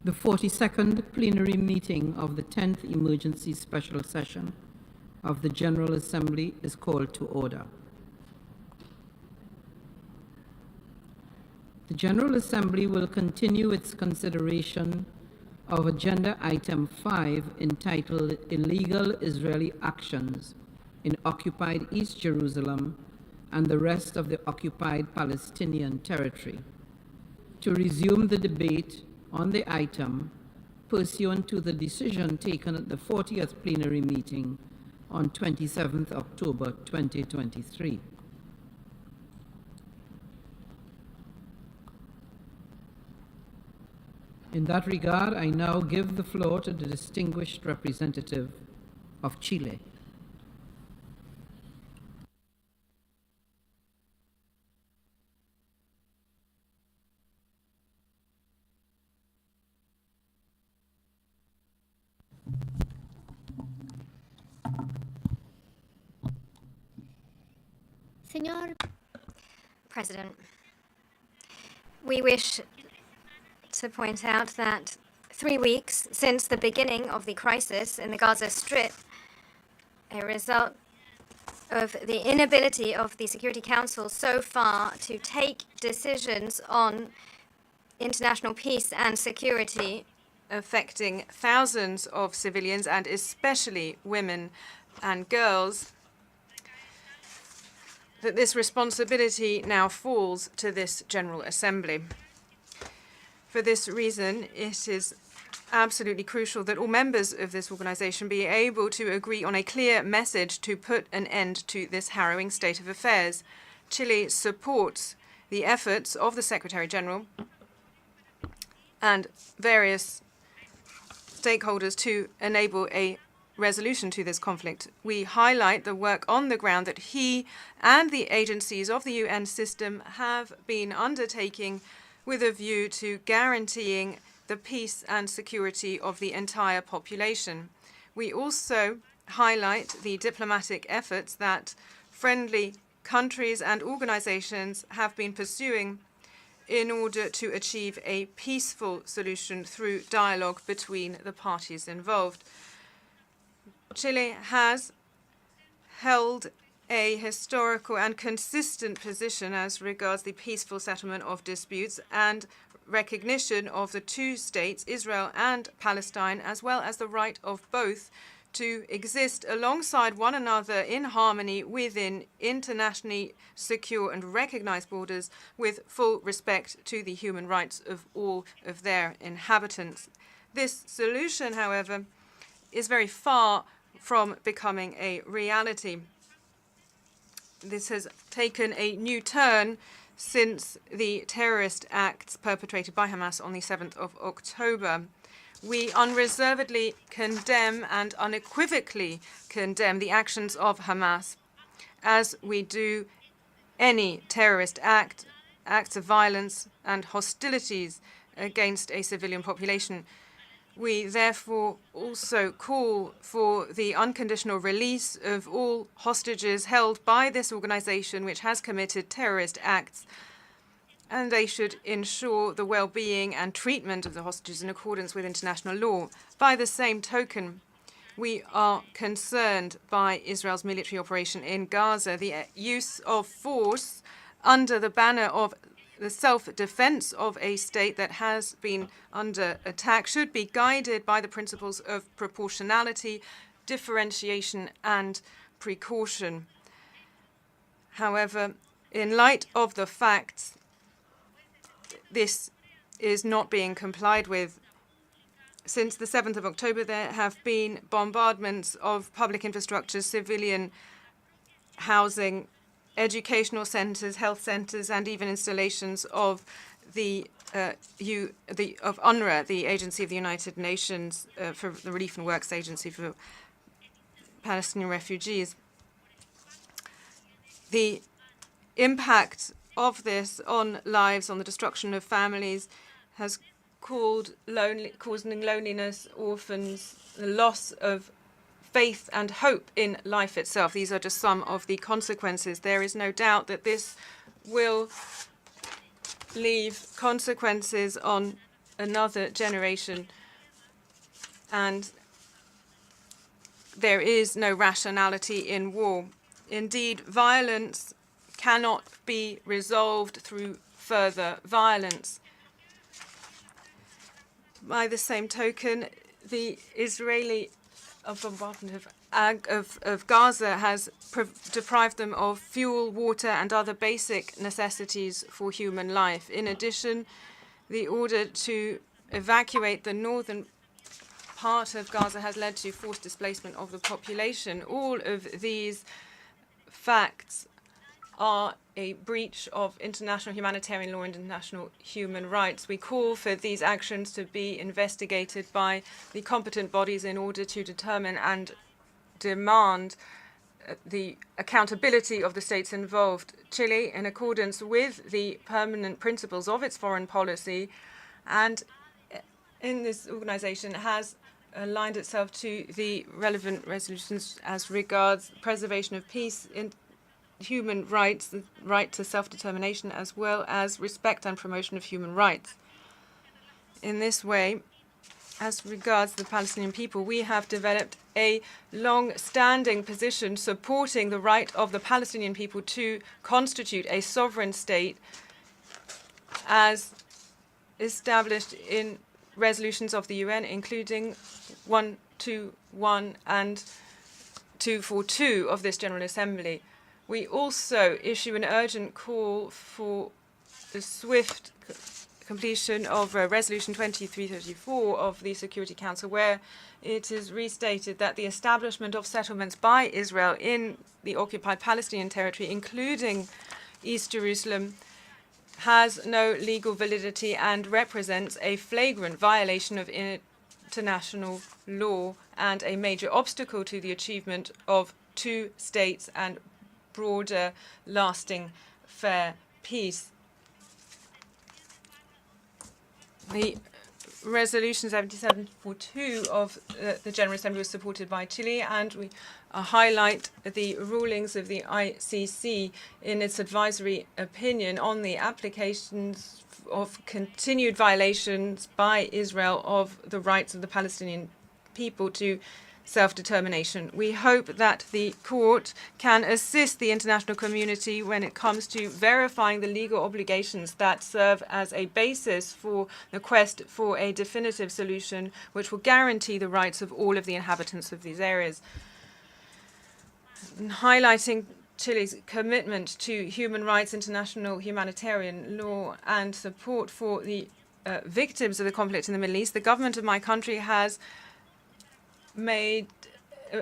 The 42nd plenary meeting of the 10th Emergency Special Session of the General Assembly is called to order. The General Assembly will continue its consideration of Agenda Item 5 entitled Illegal Israeli Actions in Occupied East Jerusalem and the rest of the occupied Palestinian territory, to resume the debate on the item pursuant to the decision taken at the 40th plenary meeting on 27th October 2023. In that regard, I now give the floor to the distinguished representative of Chile. Señor President, we wish to point out that 3 weeks since the beginning of the crisis in the Gaza Strip, a result of the inability of the Security Council so far to take decisions on international peace and security, affecting thousands of civilians and especially women and girls, that this responsibility now falls to this General Assembly. For this reason, it is absolutely crucial that all members of this organization be able to agree on a clear message to put an end to this harrowing state of affairs. Chile supports the efforts of the Secretary General and various stakeholders to enable a resolution to this conflict. We highlight the work on the ground that he and the agencies of the UN system have been undertaking with a view to guaranteeing the peace and security of the entire population. We also highlight the diplomatic efforts that friendly countries and organizations have been pursuing in order to achieve a peaceful solution through dialogue between the parties involved. Chile has held a historical and consistent position as regards the peaceful settlement of disputes and recognition of the two states, Israel and Palestine, as well as the right of both to exist alongside one another in harmony within internationally secure and recognized borders with full respect to the human rights of all of their inhabitants. This solution, however, is very far from becoming a reality. This has taken a new turn since the terrorist acts perpetrated by Hamas on the 7th of October. We unreservedly condemn and unequivocally condemn the actions of Hamas, as we do any terrorist acts of violence and hostilities against a civilian population. We therefore also call for the unconditional release of all hostages held by this organization which has committed terrorist acts, and they should ensure the well-being and treatment of the hostages in accordance with international law. By the same token, we are concerned by Israel's military operation in Gaza. The use of force under the banner of the self-defense of a state that has been under attack should be guided by the principles of proportionality, differentiation, and precaution. However, in light of the facts, this is not being complied with. Since the 7th of October, there have been bombardments of public infrastructure, civilian housing, educational centers, health centers, and even installations of of UNRWA, the Agency of the United Nations for the Relief and Works Agency for Palestinian refugees. The impact of this on lives, on the destruction of families, has causing loneliness, orphans, the loss of faith and hope in life itself. These are just some of the consequences. There is no doubt that this will leave consequences on another generation, and there is no rationality in war. Indeed, violence cannot be resolved through further violence. By the same token, the Israeli bombardment of Gaza has deprived them of fuel, water, and other basic necessities for human life. In addition, the order to evacuate the northern part of Gaza has led to forced displacement of the population. All of these facts are a breach of international humanitarian law and international human rights. We call for these actions to be investigated by the competent bodies in order to determine and demand the accountability of the states involved. Chile, in accordance with the permanent principles of its foreign policy and in this organization, has aligned itself to the relevant resolutions as regards preservation of peace, in human rights, the right to self-determination, as well as respect and promotion of human rights. In this way, as regards the Palestinian people, we have developed a long-standing position supporting the right of the Palestinian people to constitute a sovereign state as established in resolutions of the UN, including 121 and 242 of this General Assembly. We also issue an urgent call for the swift completion of Resolution 2334 of the Security Council, where it is restated that the establishment of settlements by Israel in the occupied Palestinian territory, including East Jerusalem, has no legal validity and represents a flagrant violation of international law and a major obstacle to the achievement of two states and broader, lasting, fair peace. The Resolution 7742 of the General Assembly was supported by Chile, and we highlight the rulings of the ICC in its advisory opinion on the applications of continued violations by Israel of the rights of the Palestinian people to self-determination. We hope that the court can assist the international community when it comes to verifying the legal obligations that serve as a basis for the quest for a definitive solution which will guarantee the rights of all of the inhabitants of these areas. Highlighting Chile's commitment to human rights, international humanitarian law, and support for the victims of the conflict in the Middle East, the government of my country has made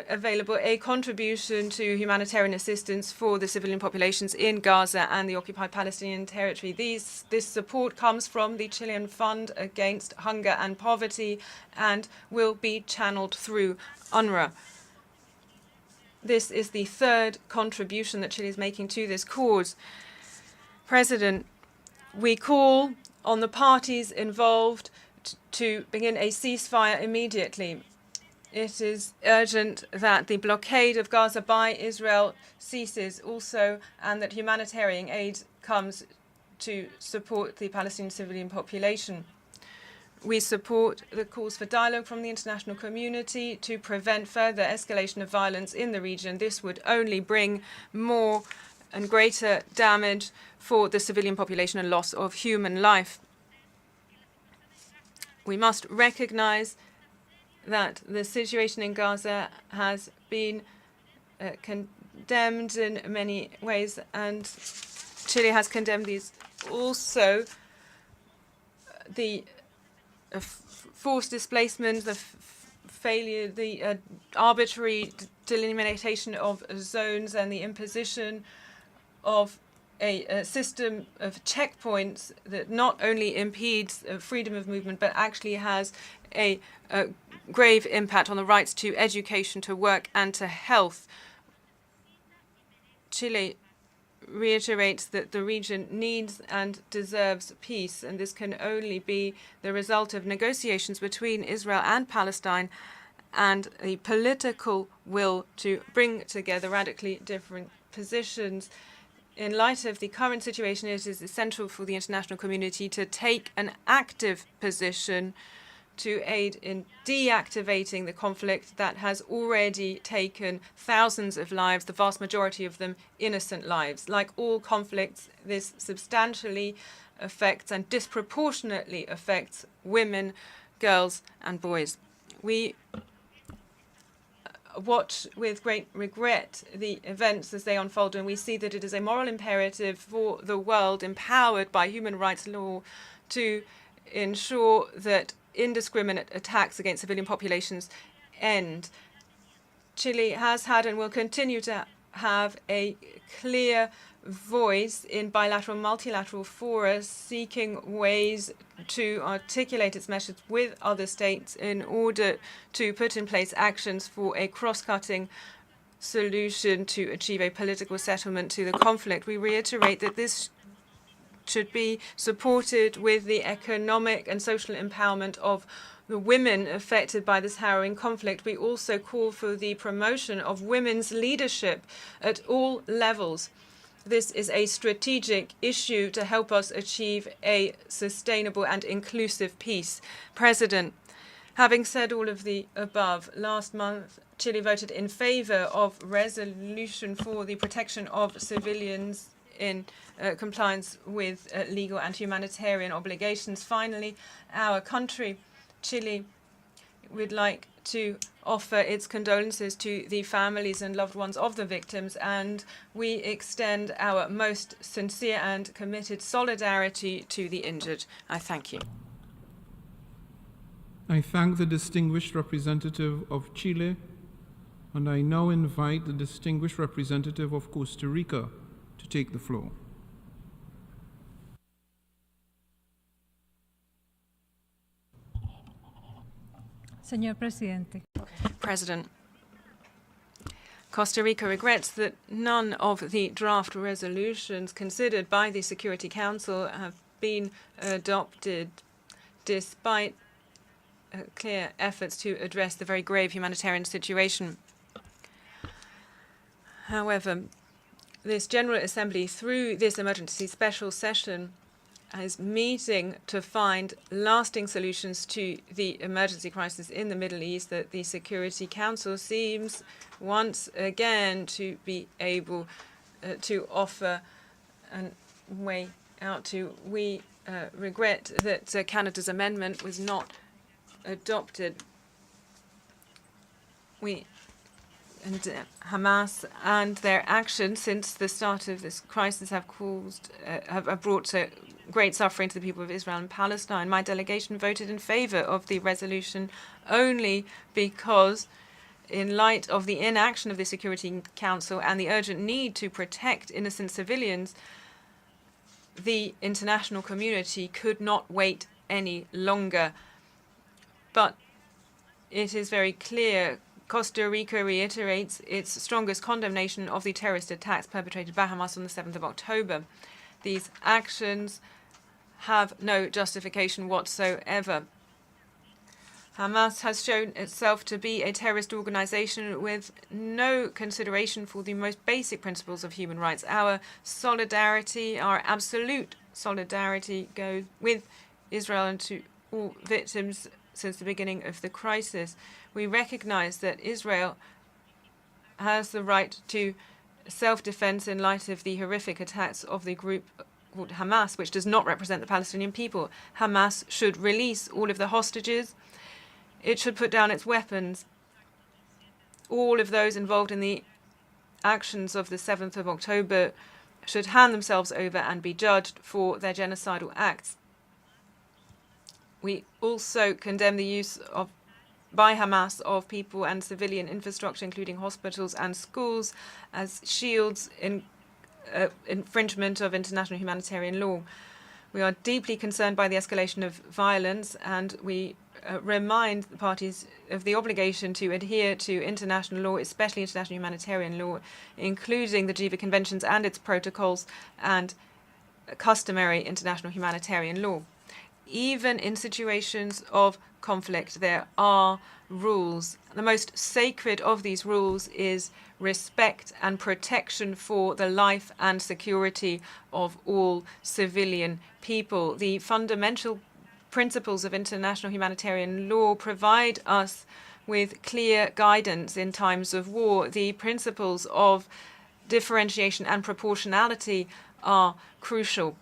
available a contribution to humanitarian assistance for the civilian populations in Gaza and the occupied Palestinian territory. This support comes from the Chilean Fund Against Hunger and Poverty and will be channeled through UNRWA. This is the third contribution that Chile is making to this cause. President, we call on the parties involved to begin a ceasefire immediately. It is urgent that the blockade of Gaza by Israel ceases also, and that humanitarian aid comes to support the Palestinian civilian population. We support the calls for dialogue from the international community to prevent further escalation of violence in the region. This would only bring more and greater damage for the civilian population and loss of human life. We must recognize that the situation in Gaza has been condemned in many ways, and Chile has condemned these. Also, the forced displacement, the failure, the arbitrary delimitation of zones, and the imposition of a system of checkpoints that not only impedes freedom of movement, but actually has a grave impact on the rights to education, to work, and to health. Chile reiterates that the region needs and deserves peace, and this can only be the result of negotiations between Israel and Palestine and the political will to bring together radically different positions in light of the current situation, it is essential for the international community to take an active position to aid in deactivating the conflict that has already taken thousands of lives, the vast majority of them innocent lives. Like all conflicts, this substantially affects and disproportionately affects women, girls, and boys. We watch with great regret the events as they unfold, and we see that it is a moral imperative for the world empowered by human rights law to ensure that indiscriminate attacks against civilian populations end. Chile has had and will continue to have a clear voice in bilateral, multilateral fora, seeking ways to articulate its message with other states in order to put in place actions for a cross-cutting solution to achieve a political settlement to the conflict. We reiterate that this should be supported with the economic and social empowerment of the women affected by this harrowing conflict. We also call for the promotion of women's leadership at all levels. This is a strategic issue to help us achieve a sustainable and inclusive peace. President, having said all of the above, last month Chile voted in favor of resolution for the protection of civilians in compliance with legal and humanitarian obligations. Finally, our country, Chile, would like to offer its condolences to the families and loved ones of the victims, and we extend our most sincere and committed solidarity to the injured. I thank you. I thank the distinguished representative of Chile, and I now invite the distinguished representative of Costa Rica to take the floor. Señor Presidente. President, Costa Rica regrets that none of the draft resolutions considered by the Security Council have been adopted, despite clear efforts to address the very grave humanitarian situation. However, this General Assembly, through this emergency special session, is meeting to find lasting solutions to the emergency crisis in the Middle East that the Security Council seems once again to be able to offer a way out to. We regret that Canada's amendment was not adopted. Hamas and their actions since the start of this crisis have brought great suffering to the people of Israel and Palestine. My delegation voted in favor of the resolution only because, in light of the inaction of the Security Council and the urgent need to protect innocent civilians, the international community could not wait any longer. But it is very clear Costa Rica reiterates its strongest condemnation of the terrorist attacks perpetrated by Hamas on the 7th of October. These actions have no justification whatsoever. Hamas has shown itself to be a terrorist organization with no consideration for the most basic principles of human rights. Our solidarity, our absolute solidarity, goes with Israel and to all victims since the beginning of the crisis. We recognize that Israel has the right to self-defense in light of the horrific attacks of the group called Hamas, which does not represent the Palestinian people. Hamas should release all of the hostages. It should put down its weapons. All of those involved in the actions of the 7th of October should hand themselves over and be judged for their genocidal acts. We also condemn the use by Hamas of people and civilian infrastructure, including hospitals and schools, as shields in infringement of international humanitarian law. We are deeply concerned by the escalation of violence, and we remind the parties of the obligation to adhere to international law, especially international humanitarian law, including the Geneva Conventions and its protocols, and customary international humanitarian law. Even in situations of conflict, there are rules. The most sacred of these rules is respect and protection for the life and security of all civilian people. The fundamental principles of international humanitarian law provide us with clear guidance in times of war. The principles of differentiation and proportionality are crucial.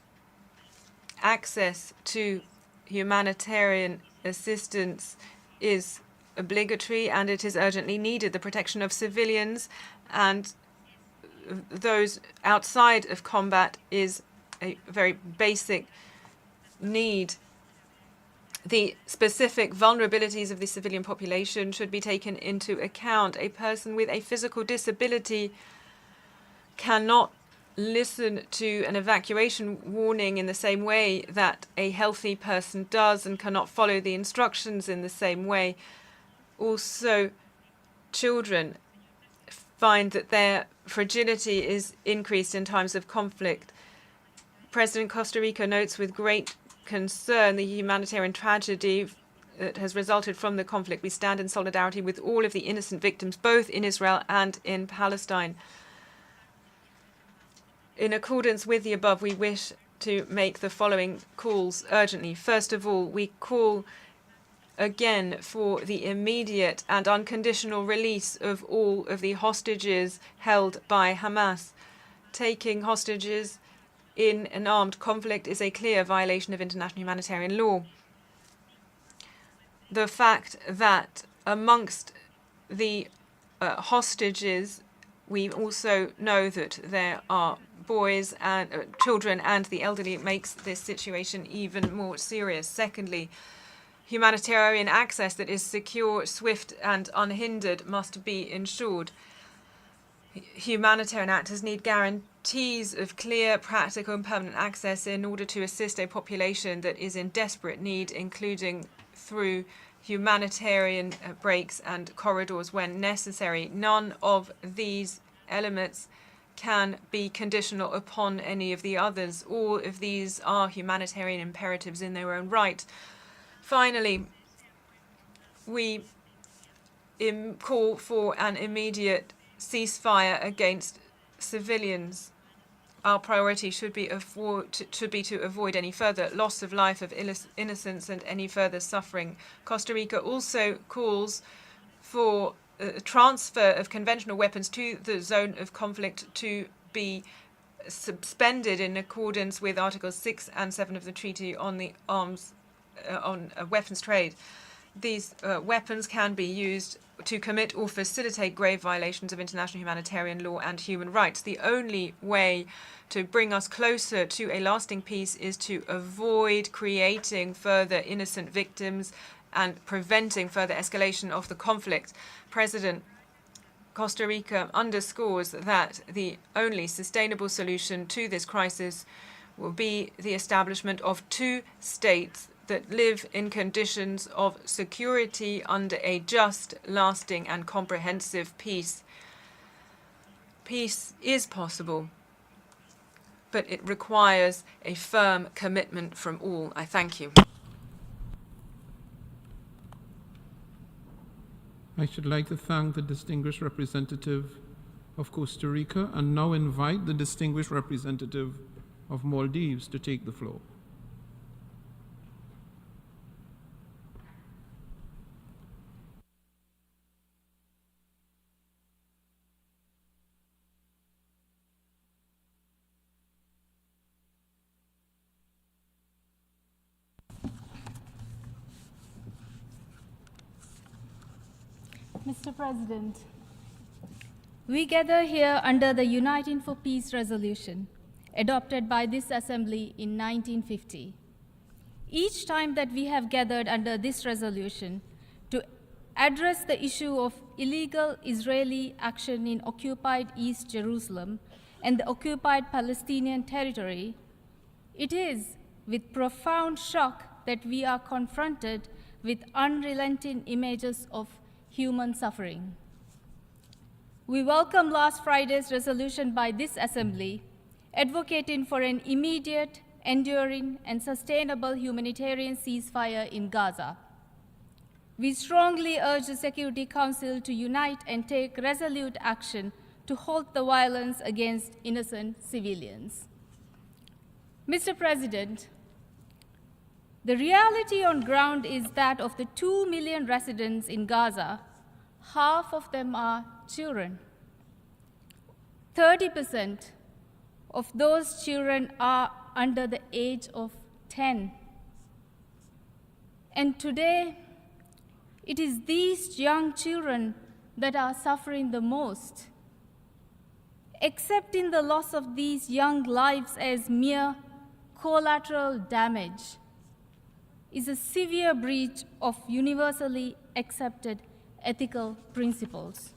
Access to humanitarian assistance is obligatory and it is urgently needed. The protection of civilians and those outside of combat is a very basic need. The specific vulnerabilities of the civilian population should be taken into account. A person with a physical disability cannot listen to an evacuation warning in the same way that a healthy person does and cannot follow the instructions in the same way. Also, children find that their fragility is increased in times of conflict. President Costa Rica notes with great concern the humanitarian tragedy that has resulted from the conflict. We stand in solidarity with all of the innocent victims, both in Israel and in Palestine. In accordance with the above, we wish to make the following calls urgently. First of all, we call again for the immediate and unconditional release of all of the hostages held by Hamas. Taking hostages in an armed conflict is a clear violation of international humanitarian law. The fact that amongst the hostages, we also know that there are boys and children and the elderly, makes this situation even more serious. Secondly, humanitarian access that is secure, swift and unhindered must be ensured. Humanitarian actors need guarantees of clear, practical and permanent access in order to assist a population that is in desperate need, including through humanitarian breaks and corridors when necessary. None of these elements can be conditional upon any of the others. All of these are humanitarian imperatives in their own right. Finally, we call for an immediate ceasefire against civilians. Our priority should be to avoid any further loss of life, of innocence, and any further suffering. Costa Rica also calls for transfer of conventional weapons to the zone of conflict to be suspended in accordance with Articles 6 and 7 of the Treaty on the weapons trade. These weapons can be used to commit or facilitate grave violations of international humanitarian law and human rights. The only way to bring us closer to a lasting peace is to avoid creating further innocent victims and preventing further escalation of the conflict. President Costa Rica underscores that the only sustainable solution to this crisis will be the establishment of two states that live in conditions of security under a just, lasting and comprehensive peace. Peace is possible, but it requires a firm commitment from all. I thank you. I should like to thank the distinguished representative of Costa Rica and now invite the distinguished representative of Maldives to take the floor. Mr. President, we gather here under the Uniting for Peace resolution adopted by this Assembly in 1950. Each time that we have gathered under this resolution to address the issue of illegal Israeli action in occupied East Jerusalem and the occupied Palestinian territory, it is with profound shock that we are confronted with unrelenting images of human suffering. We welcome last Friday's resolution by this Assembly advocating for an immediate, enduring, and sustainable humanitarian ceasefire in Gaza. We strongly urge the Security Council to unite and take resolute action to halt the violence against innocent civilians. Mr. President, the reality on ground is that of the 2 million residents in Gaza, half of them are children. 30% of those children are under the age of 10. And today, it is these young children that are suffering the most. Accepting the loss of these young lives as mere collateral damage is a severe breach of universally accepted ethical principles.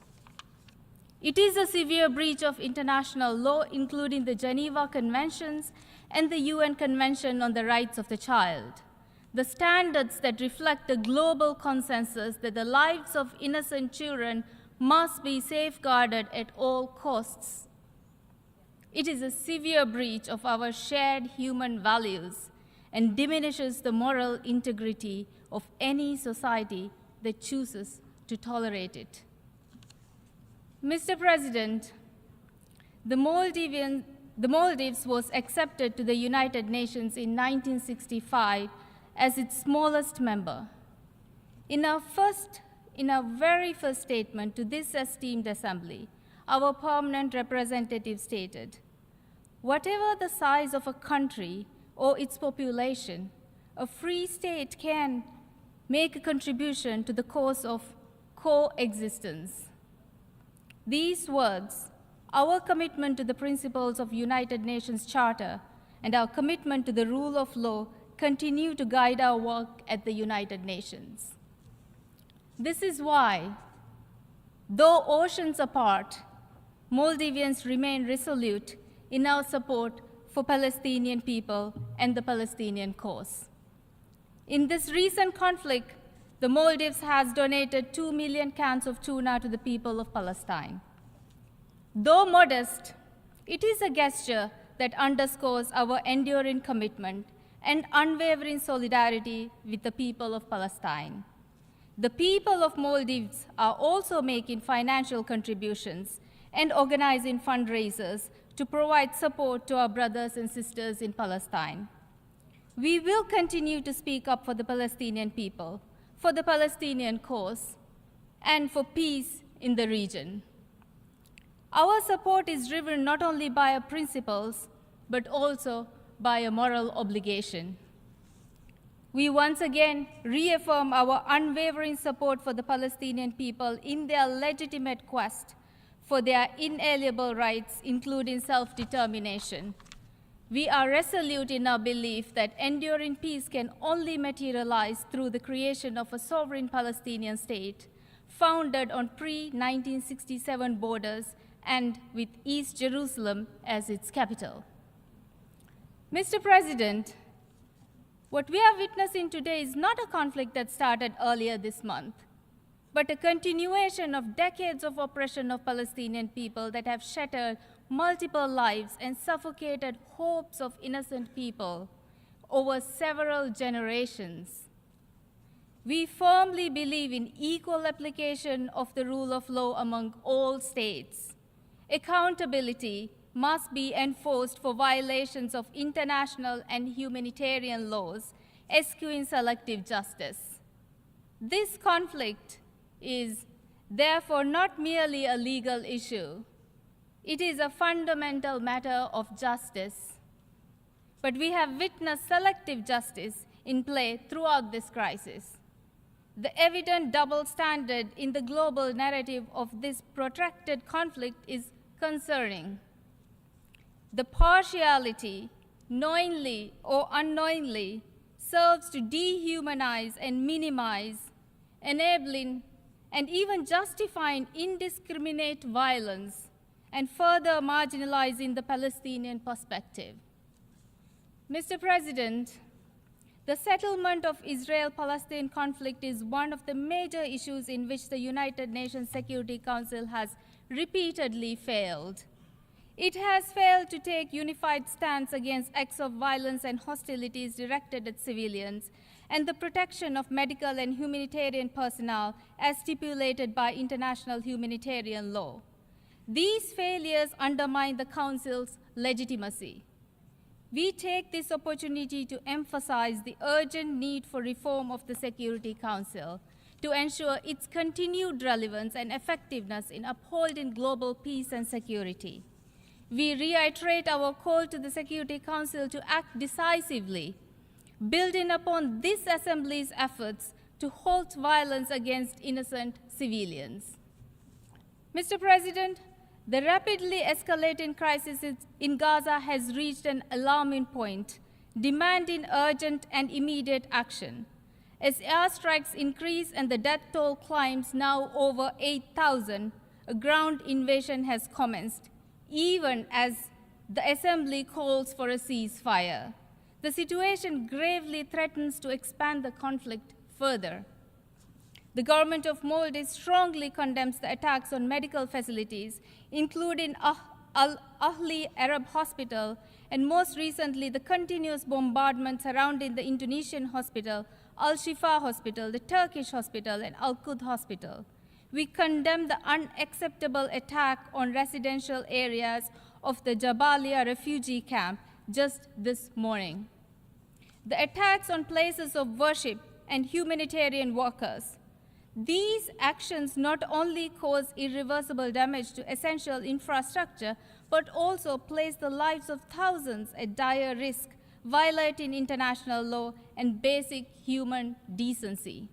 It is a severe breach of international law, including the Geneva Conventions and the UN Convention on the Rights of the Child, the standards that reflect the global consensus that the lives of innocent children must be safeguarded at all costs. It is a severe breach of our shared human values and diminishes the moral integrity of any society that chooses to tolerate it. Mr. President, the Maldives was accepted to the United Nations in 1965 as its smallest member. In our very first statement to this esteemed assembly, our permanent representative stated, "Whatever the size of a country or its population, a free state can make a contribution to the cause of coexistence." These words, our commitment to the principles of United Nations Charter and our commitment to the rule of law continue to guide our work at the United Nations. This is why, though oceans apart, Maldivians remain resolute in our support for Palestinian people and the Palestinian cause. In this recent conflict, the Maldives has donated 2 million cans of tuna to the people of Palestine. Though modest, it is a gesture that underscores our enduring commitment and unwavering solidarity with the people of Palestine. The people of Maldives are also making financial contributions and organizing fundraisers to provide support to our brothers and sisters in Palestine. We will continue to speak up for the Palestinian people, for the Palestinian cause, and for peace in the region. Our support is driven not only by our principles, but also by a moral obligation. We once again reaffirm our unwavering support for the Palestinian people in their legitimate quest for their inalienable rights, including self-determination. We are resolute in our belief that enduring peace can only materialize through the creation of a sovereign Palestinian state founded on pre-1967 borders and with East Jerusalem as its capital. Mr. President, what we are witnessing today is not a conflict that started earlier this month, but a continuation of decades of oppression of Palestinian people that have shattered multiple lives and suffocated hopes of innocent people over several generations. We firmly believe in equal application of the rule of law among all states. Accountability must be enforced for violations of international and humanitarian laws, eschewing selective justice. This conflict is therefore not merely a legal issue. It is a fundamental matter of justice. But we have witnessed selective justice in play throughout this crisis. The evident double standard in the global narrative of this protracted conflict is concerning. The partiality, knowingly or unknowingly, serves to dehumanize and minimize, enabling and even justifying indiscriminate violence and further marginalizing the Palestinian perspective. Mr. President, the settlement of Israel-Palestine conflict is one of the major issues in which the United Nations Security Council has repeatedly failed. It has failed to take unified stance against acts of violence and hostilities directed at civilians, and the protection of medical and humanitarian personnel as stipulated by international humanitarian law. These failures undermine the Council's legitimacy. We take this opportunity to emphasize the urgent need for reform of the Security Council to ensure its continued relevance and effectiveness in upholding global peace and security. We reiterate our call to the Security Council to act decisively, building upon this Assembly's efforts to halt violence against innocent civilians. Mr. President, the rapidly escalating crisis in Gaza has reached an alarming point, demanding urgent and immediate action. As airstrikes increase and the death toll climbs now over 8,000, a ground invasion has commenced, even as the Assembly calls for a ceasefire. The situation gravely threatens to expand the conflict further. The government of Maldives strongly condemns the attacks on medical facilities, including Al-Ahli Arab Hospital, and most recently the continuous bombardment surrounding the Indonesian hospital, Al-Shifa Hospital, the Turkish hospital, and Al-Quds Hospital. We condemn the unacceptable attack on residential areas of the Jabalia refugee camp just this morning. The attacks on places of worship and humanitarian workers. These actions not only cause irreversible damage to essential infrastructure, but also place the lives of thousands at dire risk, violating international law and basic human decency.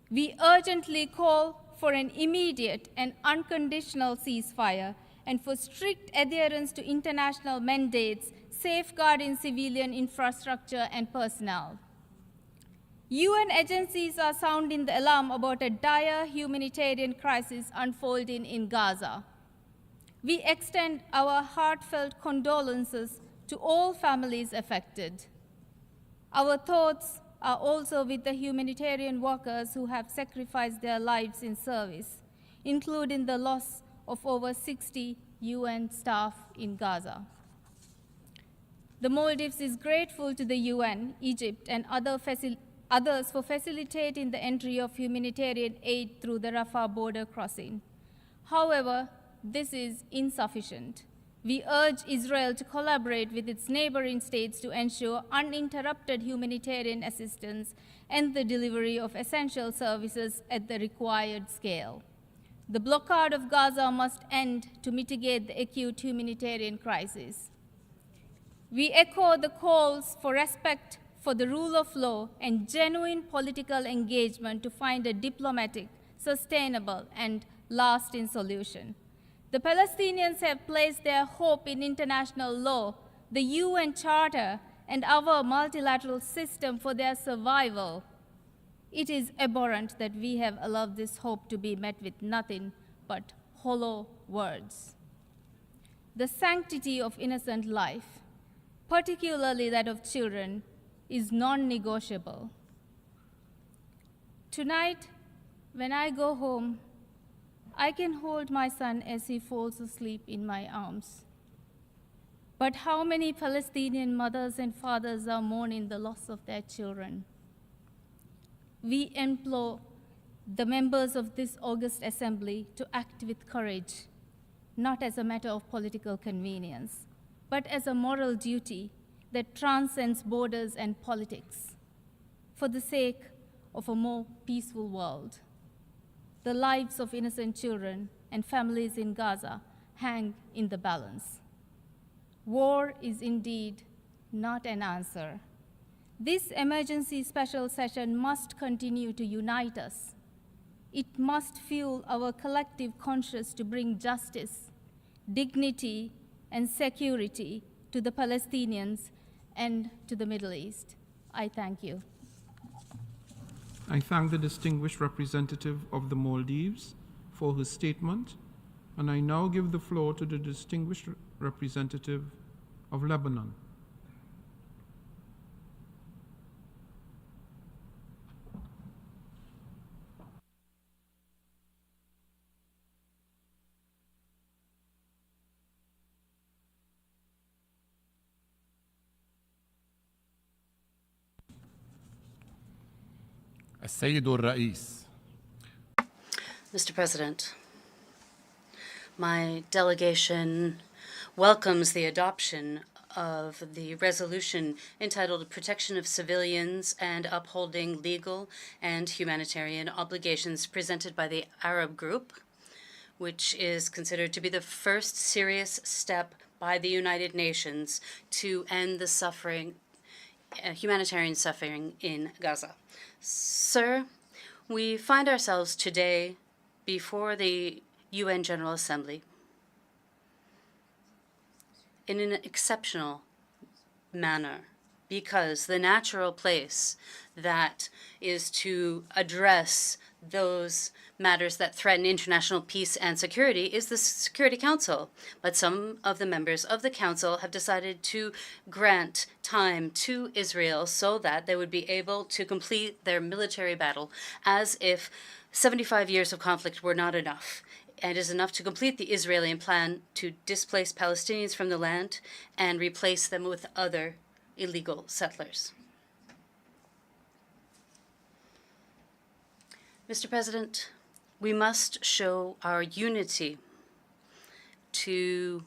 We urgently call for an immediate and unconditional ceasefire and for strict adherence to international mandates safeguarding civilian infrastructure and personnel. UN agencies are sounding the alarm about a dire humanitarian crisis unfolding in Gaza. We extend our heartfelt condolences to all families affected. Our thoughts are also with the humanitarian workers who have sacrificed their lives in service, including the loss of over 60 UN staff in Gaza. The Maldives is grateful to the UN, Egypt, and others for facilitating the entry of humanitarian aid through the Rafah border crossing. However, this is insufficient. We urge Israel to collaborate with its neighboring states to ensure uninterrupted humanitarian assistance and the delivery of essential services at the required scale. The blockade of Gaza must end to mitigate the acute humanitarian crisis. We echo the calls for respect for the rule of law and genuine political engagement to find a diplomatic, sustainable, and lasting solution. The Palestinians have placed their hope in international law, the UN Charter, and our multilateral system for their survival. It is abhorrent that we have allowed this hope to be met with nothing but hollow words. The sanctity of innocent life, particularly that of children, is non-negotiable. Tonight, when I go home, I can hold my son as he falls asleep in my arms. But how many Palestinian mothers and fathers are mourning the loss of their children? We implore the members of this august assembly to act with courage, not as a matter of political convenience, but as a moral duty that transcends borders and politics, for the sake of a more peaceful world. The lives of innocent children and families in Gaza hang in the balance. War is indeed not an answer. This emergency special session must continue to unite us. It must fuel our collective conscience to bring justice, dignity, and security to the Palestinians and to the Middle East. I thank you. I thank the distinguished representative of the Maldives for his statement, and I now give the floor to the distinguished representative of Lebanon. السيد الرئيس. Mr. President, my delegation welcomes the adoption of the resolution entitled Protection of Civilians and Upholding Legal and Humanitarian Obligations presented by the Arab Group, which is considered to be the first serious step by the United Nations to end the suffering, humanitarian suffering in Gaza. Sir, we find ourselves today before the UN General Assembly in an exceptional manner, because the natural place that is to address those matters that threaten international peace and security is the Security Council. But some of the members of the Council have decided to grant time to Israel so that they would be able to complete their military battle, as if 75 years of conflict were not enough. And is enough to complete the Israeli plan to displace Palestinians from the land and replace them with other illegal settlers. Mr. President, we must show our unity to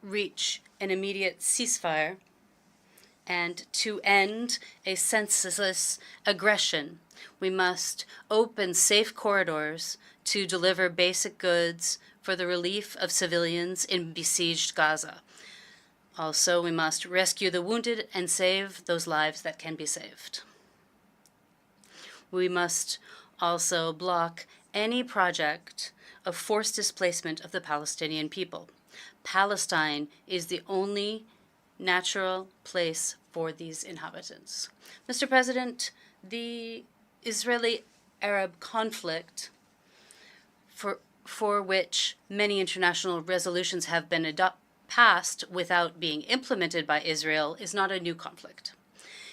reach an immediate ceasefire and to end a senseless aggression. We must open safe corridors to deliver basic goods for the relief of civilians in besieged Gaza. Also, we must rescue the wounded and save those lives that can be saved. We must also block any project of forced displacement of the Palestinian people. Palestine is the only natural place for these inhabitants. Mr. President, the Israeli-Arab conflict, for which many international resolutions have been passed without being implemented by Israel, is not a new conflict.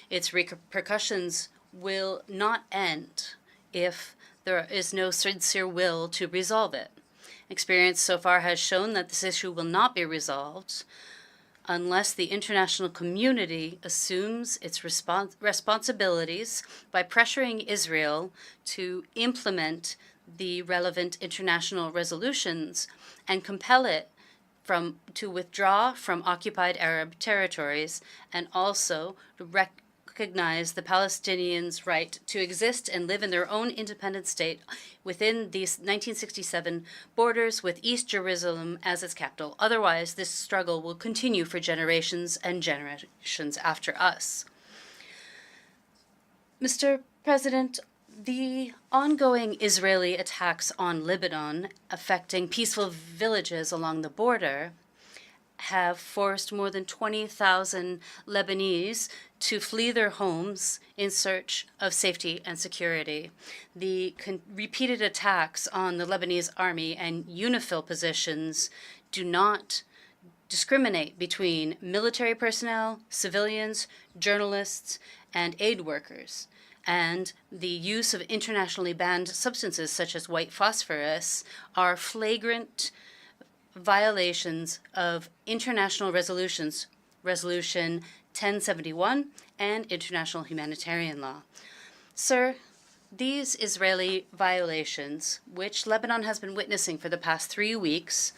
Its repercussions will not end if there is no sincere will to resolve it. Experience so far has shown that this issue will not be resolved unless the international community assumes its responsibilities by pressuring Israel to implement the relevant international resolutions and compel it to withdraw from occupied Arab territories, and also to recognize the Palestinians' right to exist and live in their own independent state within these 1967 borders, with East Jerusalem as its capital. Otherwise, this struggle will continue for generations and generations after us. Mr. President, the ongoing Israeli attacks on Lebanon, affecting peaceful villages along the border, have forced more than 20,000 Lebanese to flee their homes in search of safety and security. The repeated attacks on the Lebanese army and UNIFIL positions do not discriminate between military personnel, civilians, journalists, and aid workers. And the use of internationally banned substances such as white phosphorus are flagrant violations of international resolutions, Resolution 1071, and international humanitarian law. Sir, these Israeli violations, which Lebanon has been witnessing for the past 3 weeks,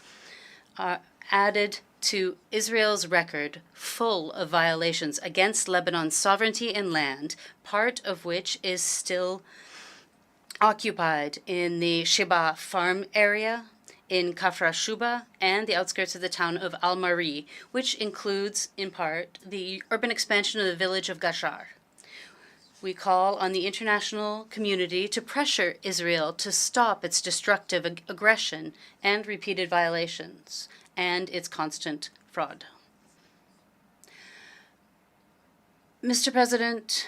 are added to Israel's record full of violations against Lebanon's sovereignty and land, part of which is still occupied in the Sheba farm area, in Kafra Shuba, and the outskirts of the town of Al-Mari, which includes, in part, the urban expansion of the village of Gashar. We call on the international community to pressure Israel to stop its destructive aggression and repeated violations, and its constant fraud. Mr. President,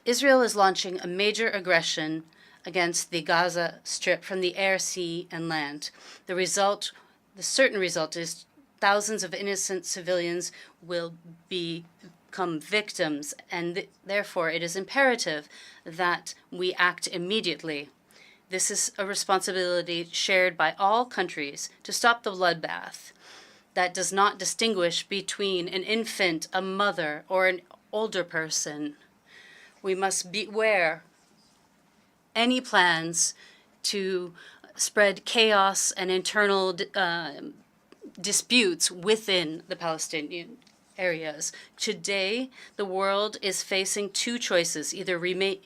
Israel is launching a major aggression against the Gaza Strip from the air, sea, and land. The certain result is thousands of innocent civilians will become victims, and therefore it is imperative that we act immediately. This is a responsibility shared by all countries to stop the bloodbath that does not distinguish between an infant, a mother, or an older person. We must beware any plans to spread chaos and internal disputes within the Palestinian areas. Today, the world is facing two choices: either remain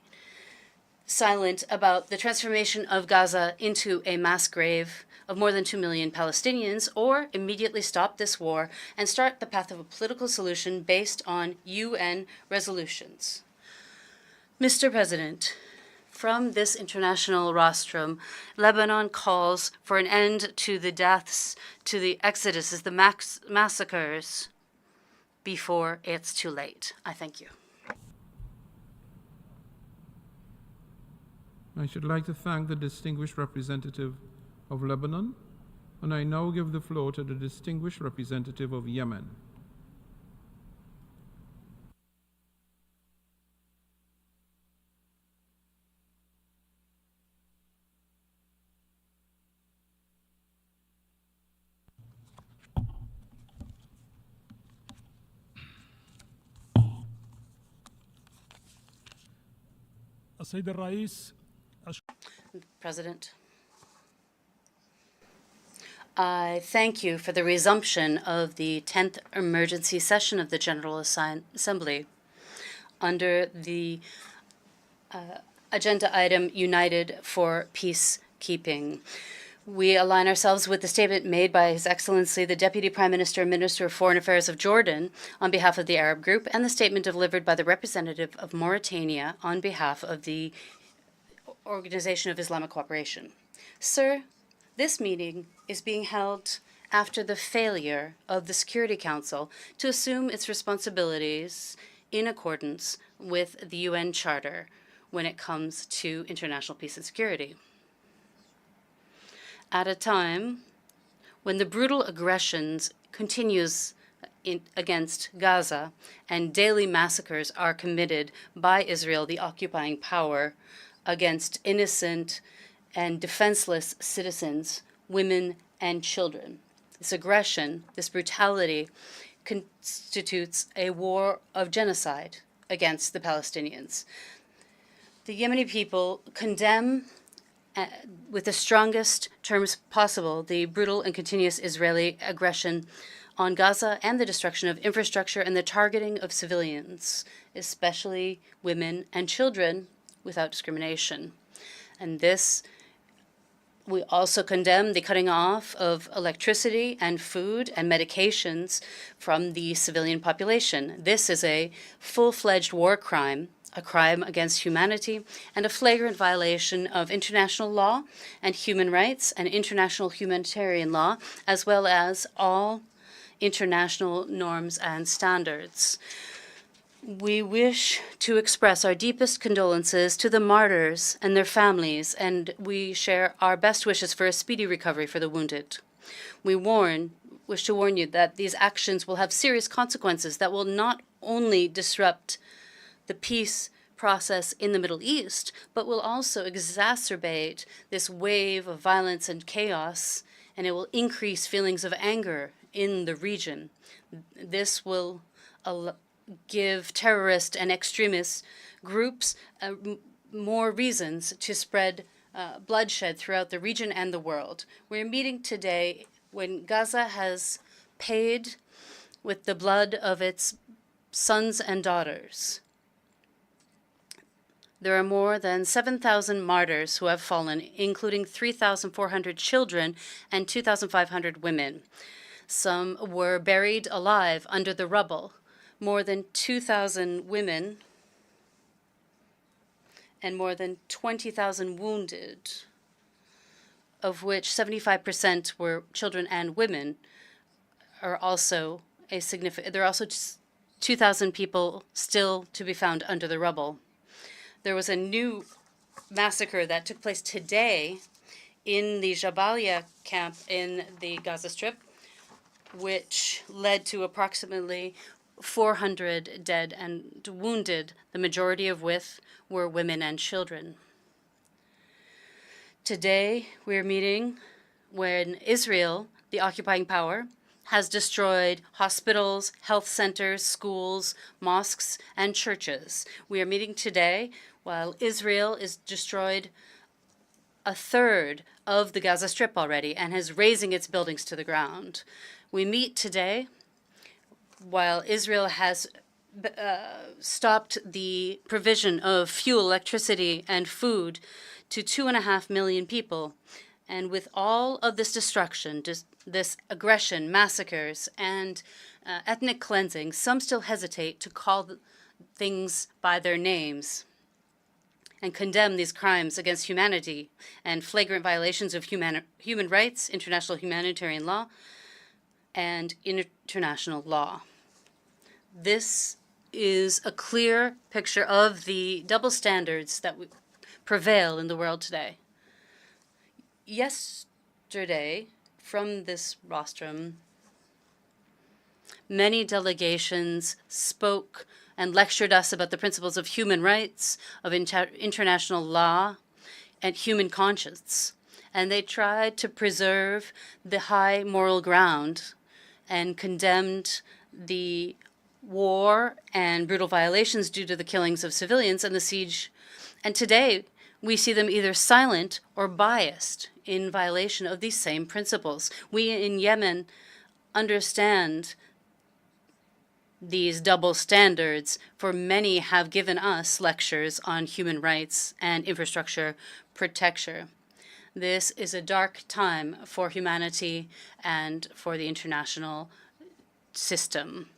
silent about the transformation of Gaza into a mass grave of more than 2 million Palestinians, or immediately stop this war and start the path of a political solution based on UN resolutions. Mr. President, from this international rostrum, Lebanon calls for an end to the deaths, to the exoduses, the massacres, before it's too late. I thank you. I should like to thank the distinguished representative of Lebanon, and I now give the floor to the distinguished representative of Yemen. السيد الرئيس President, I thank you for the resumption of the 10th emergency session of the General Assembly under the agenda item United for Peacekeeping. We align ourselves with the statement made by His Excellency the Deputy Prime Minister and Minister of Foreign Affairs of Jordan on behalf of the Arab Group, and the statement delivered by the representative of Mauritania on behalf of the Organization of Islamic Cooperation. Sir, this meeting is being held after the failure of the Security Council to assume its responsibilities in accordance with the UN Charter when it comes to international peace and security. At a time when the brutal aggressions continues against Gaza and daily massacres are committed by Israel, the occupying power, against innocent and defenseless citizens, women and children. This aggression, this brutality, constitutes a war of genocide against the Palestinians. The Yemeni people condemn with the strongest terms possible the brutal and continuous Israeli aggression on Gaza and the destruction of infrastructure and the targeting of civilians, especially women and children, without discrimination. And this, we also condemn the cutting off of electricity and food and medications from the civilian population. This is a full-fledged war crime, a crime against humanity, and a flagrant violation of international law and human rights and international humanitarian law, as well as all international norms and standards. We wish to express our deepest condolences to the martyrs and their families, and we share our best wishes for a speedy recovery for the wounded. We wish to warn you that these actions will have serious consequences that will not only disrupt the peace process in the Middle East, but will also exacerbate this wave of violence and chaos, and it will increase feelings of anger in the region. This will give terrorist and extremist groups more reasons to spread bloodshed throughout the region and the world. We're meeting today when Gaza has paid with the blood of its sons and daughters. There are more than 7,000 martyrs who have fallen, including 3,400 children and 2,500 women. Some were buried alive under the rubble. More than 2,000 women and more than 20,000 wounded, of which 75% were children and women, are also a significant. There are also 2,000 people still to be found under the rubble. There was a new massacre that took place today in the Jabalia camp in the Gaza Strip, which led to approximately 400 dead and wounded, the majority of which were women and children. Today, we're meeting when Israel, the occupying power, has destroyed hospitals, health centers, schools, mosques, and churches. We are meeting today while Israel is destroyed a third of the Gaza Strip already and is razing its buildings to the ground. We meet today while Israel has stopped the provision of fuel, electricity, and food to 2.5 million people. And with all of this destruction, this aggression, massacres, and ethnic cleansing, some still hesitate to call things by their names and condemn these crimes against humanity and flagrant violations of human rights, international humanitarian law, and international law. This is a clear picture of the double standards that prevail in the world today. Yesterday, from this rostrum, many delegations spoke and lectured us about the principles of human rights, of international law, and human conscience. And they tried to preserve the high moral ground and condemned the war and brutal violations due to the killings of civilians and the siege. And today, we see them either silent or biased in violation of these same principles. We in Yemen understand these double standards, for many have given us lectures on human rights and infrastructure protection. This is a dark time for humanity and for the international system.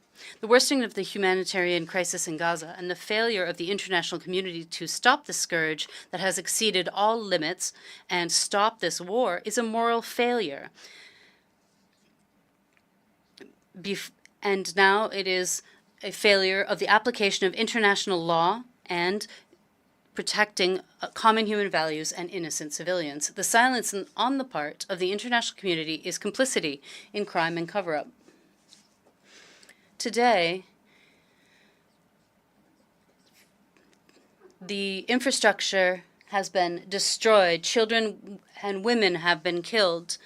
The worsening of the humanitarian crisis in Gaza and the failure of the international community to stop the scourge that has exceeded all limits and stop this war is a moral failure. And now it is a failure of the application of international law and protecting common human values and innocent civilians. The silence on the part of the international community is complicity in crime and cover-up. Today, the infrastructure has been destroyed. Children and women have been killed.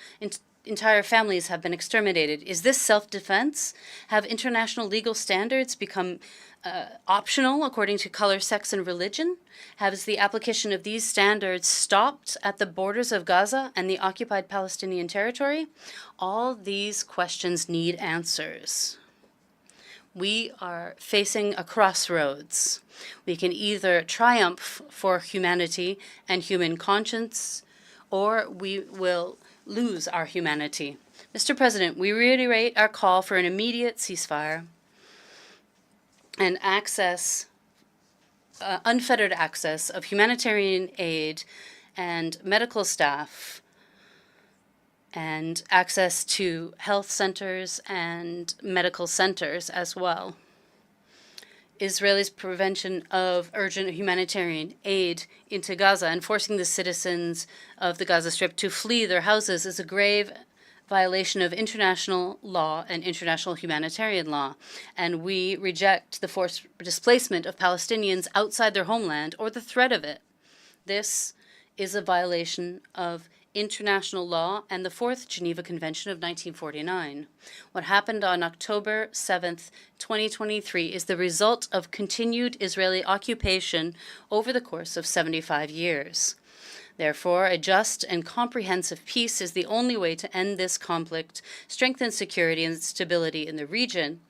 Entire families have been exterminated. Is this self-defense? Have international legal standards become optional according to color, sex, and religion? Has the application of these standards stopped at the borders of Gaza and the occupied Palestinian territory? All these questions need answers. We are facing a crossroads. We can either triumph for humanity and human conscience, or we will lose our humanity. Mr. President, we reiterate our call for an immediate ceasefire and unfettered access of humanitarian aid and medical staff, and access to health centers and medical centers as well. Israel's prevention of urgent humanitarian aid into Gaza and forcing the citizens of the Gaza Strip to flee their houses is a grave violation of international law and international humanitarian law. And we reject the forced displacement of Palestinians outside their homeland or the threat of it. This is a violation of international law and the Fourth Geneva Convention of 1949. What happened on October 7th, 2023 is the result of continued Israeli occupation over the course of 75 years. Therefore, a just and comprehensive peace is the only way to end this conflict, strengthen security and stability in the region,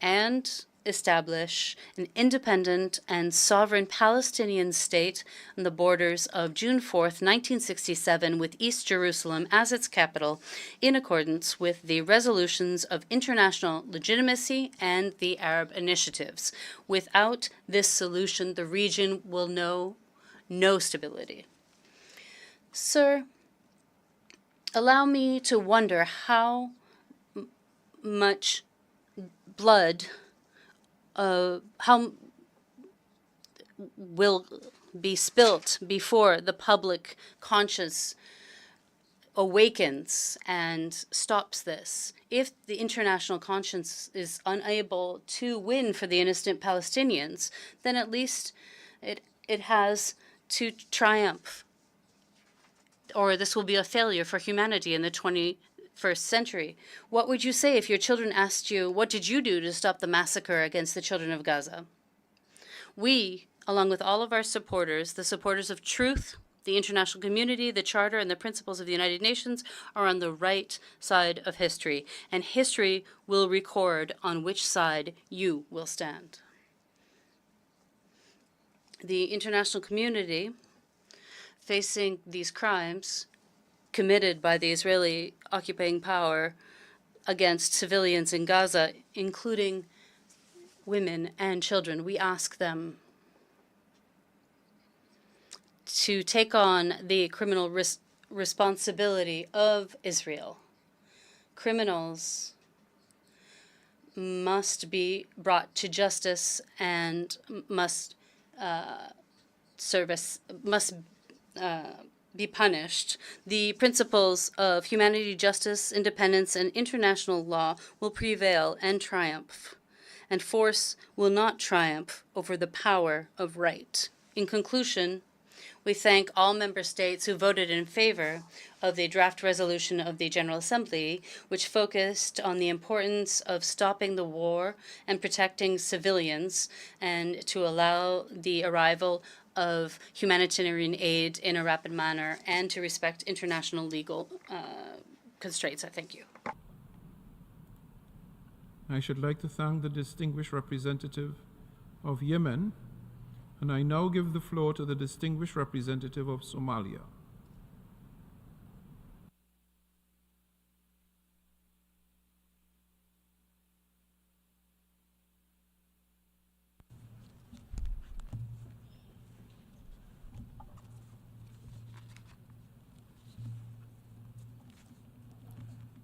and establish an independent and sovereign Palestinian state on the borders of June 4th, 1967, with East Jerusalem as its capital, in accordance with the resolutions of international legitimacy and the Arab initiatives. Without this solution, the region will know no stability. Sir, allow me to wonder how much blood how will be spilt before the public conscience awakens and stops this. If the international conscience is unable to win for the innocent Palestinians, then at least it has to triumph, or this will be a failure for humanity in the 21st century. What would you say if your children asked you, what did you do to stop the massacre against the children of Gaza? We along with all of our supporters, the supporters of truth, the international community, the Charter, and the principles of the United Nations, are on the right side of history, and history will record on which side you will stand. The international community, facing these crimes committed by the Israeli occupying power against civilians in Gaza, including women and children, we ask them to take on the criminal responsibility of Israel. Criminals must be brought to justice and must be punished. The principles of humanity, justice, independence, and international law will prevail and triumph, and force will not triumph over the power of right. In conclusion, we thank all member states who voted in favor of the draft resolution of the General Assembly, which focused on the importance of stopping the war and protecting civilians, and to allow the arrival of humanitarian aid in a rapid manner, and to respect international legal constraints. I thank you. I should like to thank the distinguished representative of Yemen, and I now give the floor to the distinguished representative of Somalia.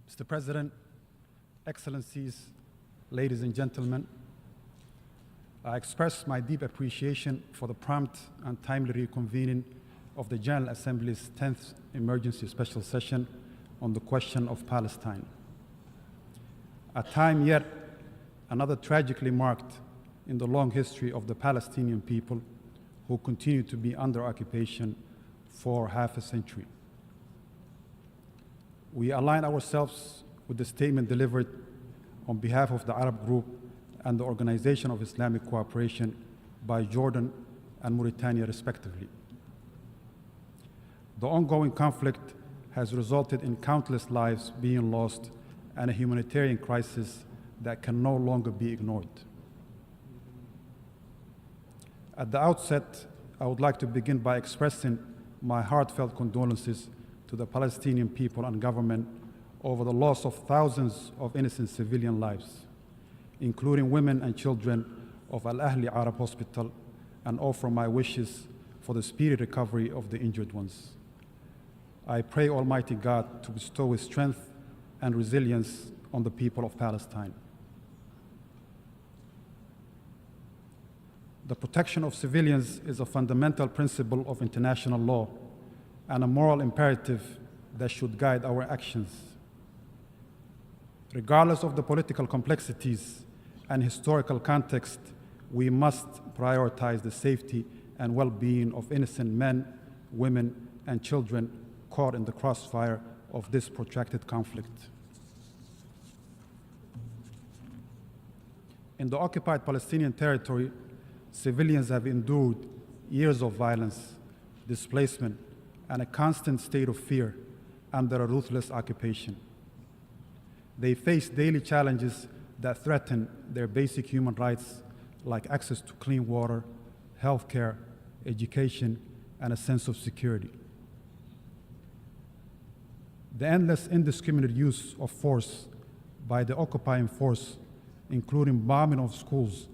Mr. President, Excellencies, ladies and gentlemen, I express my deep appreciation for the prompt and timely reconvening of the General Assembly's 10th Emergency Special Session on the question of Palestine. A time yet another tragically marked in the long history of the Palestinian people, who continue to be under occupation for half a century. We align ourselves with the statement delivered on behalf of the Arab Group and the Organization of Islamic Cooperation by Jordan and Mauritania, respectively. The ongoing conflict has resulted in countless lives being lost and a humanitarian crisis that can no longer be ignored. At the outset, I would like to begin by expressing my heartfelt condolences to the Palestinian people and government over the loss of thousands of innocent civilian lives, including women and children of Al-Ahli Arab Hospital, and offer my wishes for the speedy recovery of the injured ones. I pray Almighty God to bestow His strength and resilience on the people of Palestine. The protection of civilians is a fundamental principle of international law and a moral imperative that should guide our actions. Regardless of the political complexities and historical context, we must prioritize the safety and well-being of innocent men, women, and children caught in the crossfire of this protracted conflict. In the occupied Palestinian territory, civilians have endured years of violence, displacement, and a constant state of fear under a ruthless occupation. They face daily challenges that threaten their basic human rights, like access to clean water, healthcare, education, and a sense of security. The endless, indiscriminate use of force by the occupying force, including bombing of schools,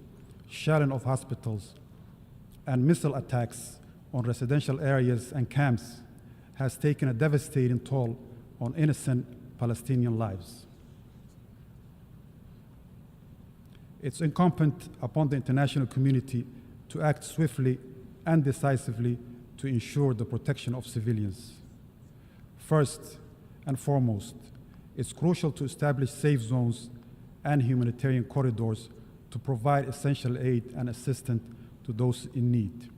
shelling of hospitals, and missile attacks on residential areas and camps, has taken a devastating toll on innocent Palestinian lives. It's incumbent upon the international community to act swiftly and decisively to ensure the protection of civilians. First and foremost, it's crucial to establish safe zones and humanitarian corridors to provide essential aid and assistance to those in need.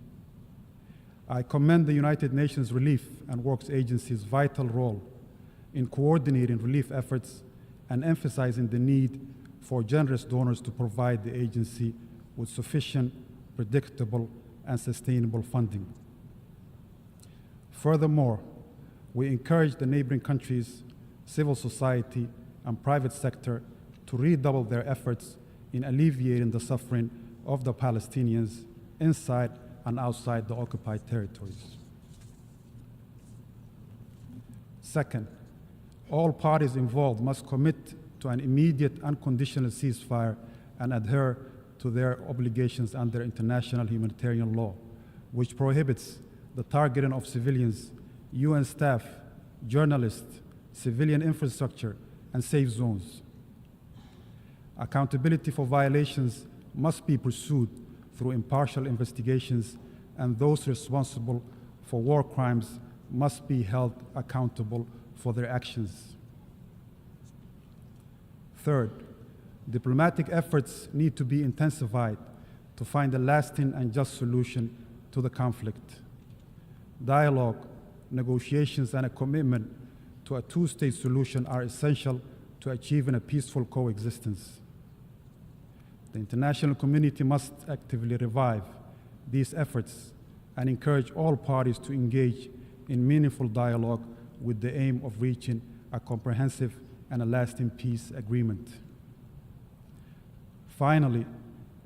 I commend the United Nations Relief and Works Agency's vital role in coordinating relief efforts and emphasizing the need for generous donors to provide the agency with sufficient, predictable, and sustainable funding. Furthermore, we encourage the neighboring countries, civil society, and private sector to redouble their efforts in alleviating the suffering of the Palestinians inside and outside the occupied territories. Second, all parties involved must commit to an immediate unconditional ceasefire and adhere to their obligations under international humanitarian law, which prohibits the targeting of civilians, UN staff, journalists, civilian infrastructure, and safe zones. Accountability for violations must be pursued through impartial investigations, and those responsible for war crimes must be held accountable for their actions. Third, diplomatic efforts need to be intensified to find a lasting and just solution to the conflict. Dialogue, negotiations, and a commitment to a two-state solution are essential to achieving a peaceful coexistence. The international community must actively revive these efforts and encourage all parties to engage in meaningful dialogue with the aim of reaching a comprehensive and a lasting peace agreement. Finally,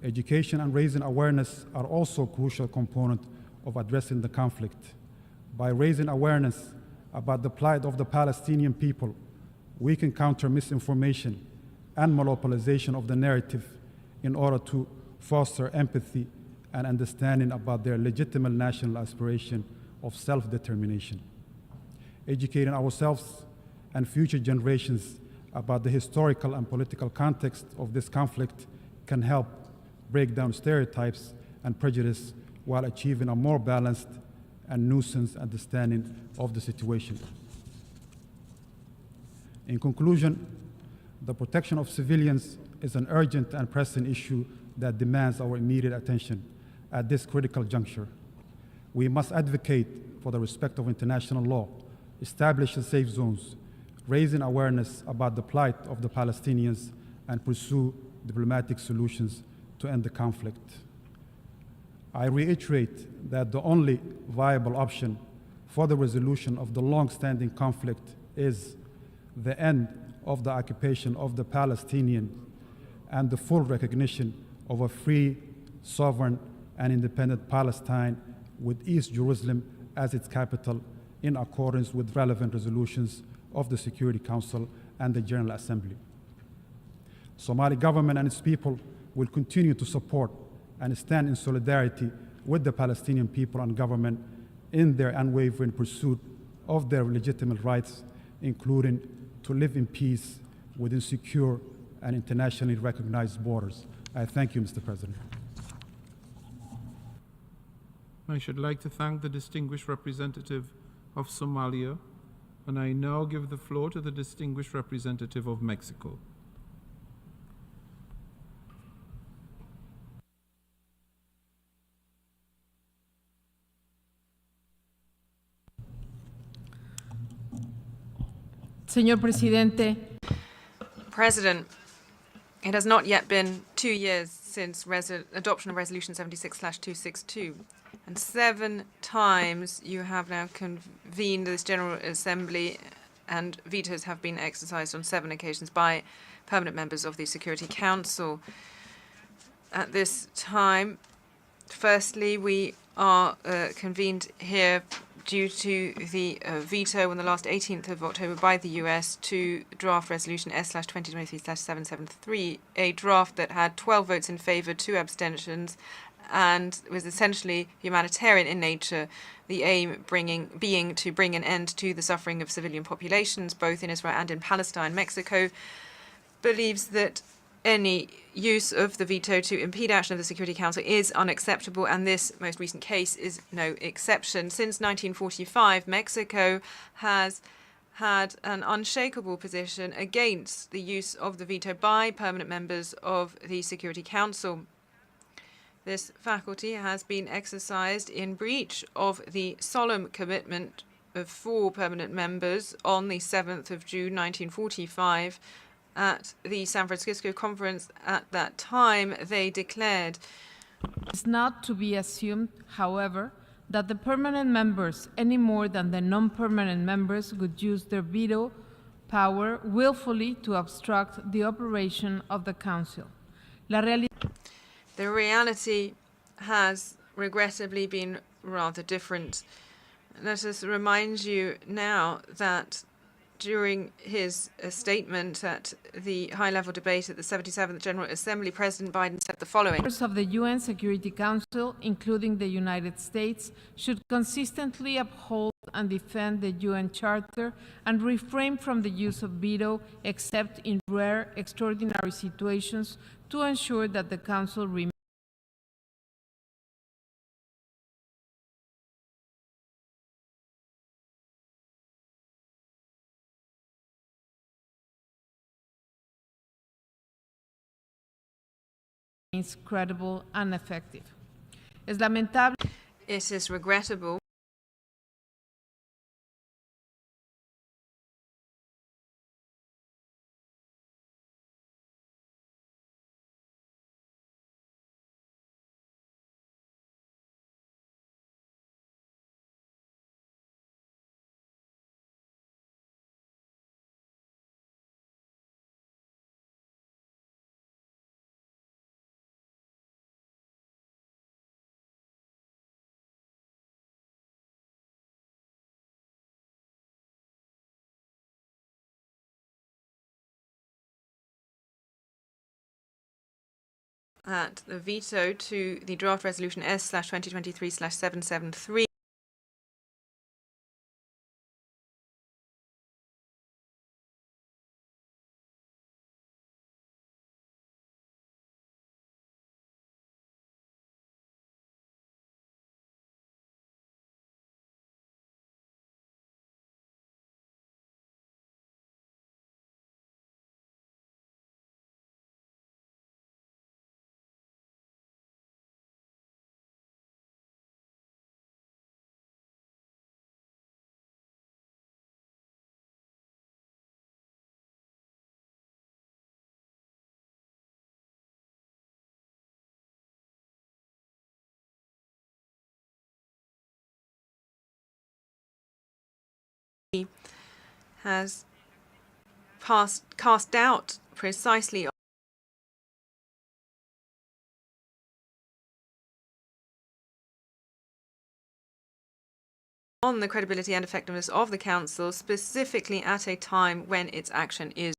education and raising awareness are also a crucial component of addressing the conflict. By raising awareness about the plight of the Palestinian people, we can counter misinformation and monopolization of the narrative in order to foster empathy and understanding about their legitimate national aspiration of self-determination. Educating ourselves and future generations about the historical and political context of this conflict can help break down stereotypes and prejudice while achieving a more balanced and nuanced understanding of the situation. In conclusion, the protection of civilians is an urgent and pressing issue that demands our immediate attention at this critical juncture. We must advocate for the respect of international law, establish safe zones, raising awareness about the plight of the Palestinians, and pursue diplomatic solutions to end the conflict. I reiterate that the only viable option for the resolution of the long-standing conflict is the end of the occupation of the Palestinians and the full recognition of a free, sovereign, and independent Palestine with East Jerusalem as its capital in accordance with relevant resolutions of the Security Council and the General Assembly. Somali government and its people will continue to support and stand in solidarity with the Palestinian people and government in their unwavering pursuit of their legitimate rights, including to live in peace within secure and internationally recognized borders. I thank you, Mr. President. I should like to thank the distinguished representative of Somalia, and I now give the floor to the distinguished representative of Mexico. Señor Presidente, President, it has not yet been 2 years since adoption of Resolution 76/262, and 7 times you have now convened this General Assembly, and vetoes have been exercised on 7 occasions by permanent members of the Security Council. At this time, firstly, we are convened here due to the veto on the last 18th of October by the US to draft Resolution S/2023/773, a draft that had 12 votes in favor, 2 abstentions, and was essentially humanitarian in nature, the aim being to bring an end to the suffering of civilian populations, both in Israel and in Palestine. Mexico believes that any use of the veto to impede action of the Security Council is unacceptable, and this most recent case is no exception. Since 1945, Mexico has had an unshakable position against the use of the veto by permanent members of the Security Council. This faculty has been exercised in breach of the solemn commitment of 4 permanent members on the 7th of June 1945 at the San Francisco conference. At that time, they declared It's not to be assumed, however, that the permanent members, any more than the non-permanent members, would use their veto power willfully to obstruct the operation of the Council. The reality has regrettably been rather different. Let us remind you now that during his statement at the high-level debate at the 77th General Assembly, President Biden said the following. Members of the UN Security Council, including the United States, should consistently uphold and defend the UN Charter and refrain from the use of veto except in rare, extraordinary situations to ensure that the Council remains credible and effective. Es lamentable. It is regrettable that the veto to the draft resolution S/2023/773 has cast doubt precisely on the credibility and effectiveness of the Council, specifically at a time when its action is